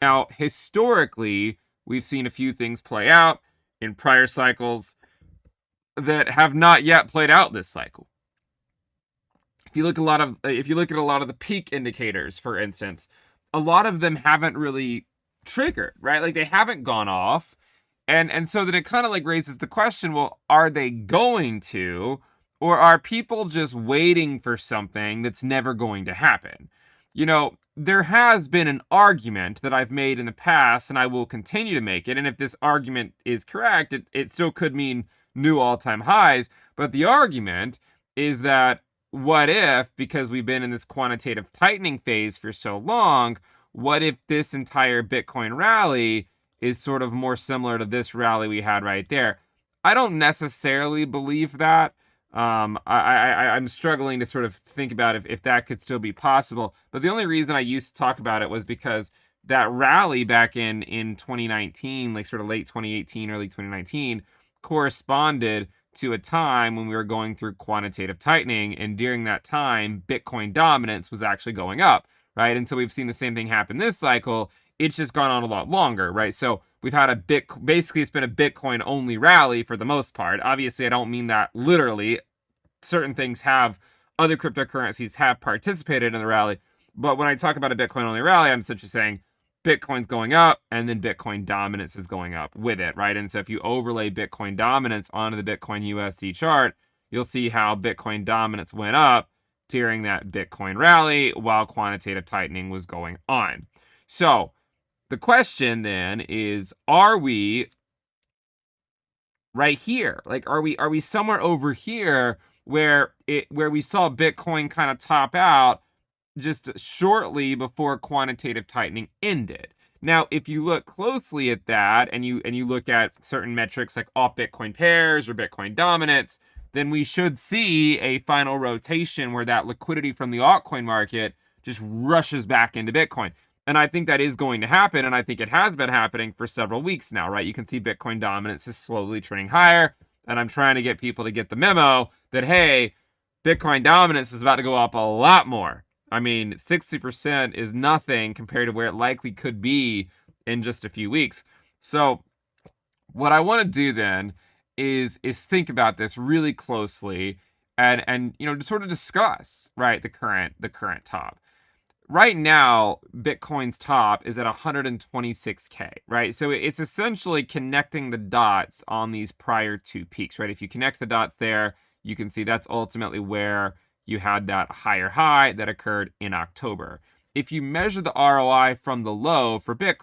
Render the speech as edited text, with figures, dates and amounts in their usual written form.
Now, historically, we've seen a few things play out in prior cycles that have not yet played out this cycle. If you look at a lot of the peak indicators, for instance, a lot of them haven't really triggered, right? Like they haven't gone off. And so then it kind of like raises the question, well, are they going to, or are people just waiting for something that's never going to happen? There has been an argument that I've made in the past, and I will continue to make it. And if this argument is correct, it still could mean new all-time highs. But the argument is that what if, because we've been in this quantitative tightening phase for so long, what if this entire Bitcoin rally is sort of more similar to this rally we had right there? I don't necessarily believe that. I'm struggling to sort of think about if that could still be possible. But the only reason I used to talk about it was because that rally back in 2019, like sort of late 2018, early 2019, corresponded to a time when we were going through quantitative tightening. And during that time, Bitcoin dominance was actually going up, right? And so we've seen the same thing happen this cycle. It's just gone on a lot longer, right? So we've had basically it's been a Bitcoin only rally for the most part. Obviously, I don't mean that literally. Certain things other cryptocurrencies have participated in the rally. But when I talk about a Bitcoin only rally, I'm essentially saying Bitcoin's going up and then Bitcoin dominance is going up with it, right? And so if you overlay Bitcoin dominance onto the Bitcoin USD chart, you'll see how Bitcoin dominance went up during that Bitcoin rally while quantitative tightening was going on. So the question then is, are we right here? Like, are we somewhere over here where we saw Bitcoin kind of top out just shortly before quantitative tightening ended? Now, if you look closely at that and you look at certain metrics like alt Bitcoin pairs or Bitcoin dominance, then we should see a final rotation where that liquidity from the altcoin market just rushes back into Bitcoin. And I think that is going to happen, and I think it has been happening for several weeks now, right? You can see Bitcoin dominance is slowly trending higher, and I'm trying to get people to get the memo that, hey, Bitcoin dominance is about to go up a lot more. I mean, 60% is nothing compared to where it likely could be in just a few weeks. So what I want to do then is think about this really closely and to sort of discuss, right, the current top. Right now, Bitcoin's top is at 126K, right? So it's essentially connecting the dots on these prior two peaks, right? If you connect the dots there, you can see that's ultimately where you had that higher high that occurred in October. If you measure the ROI from the low for Bitcoin,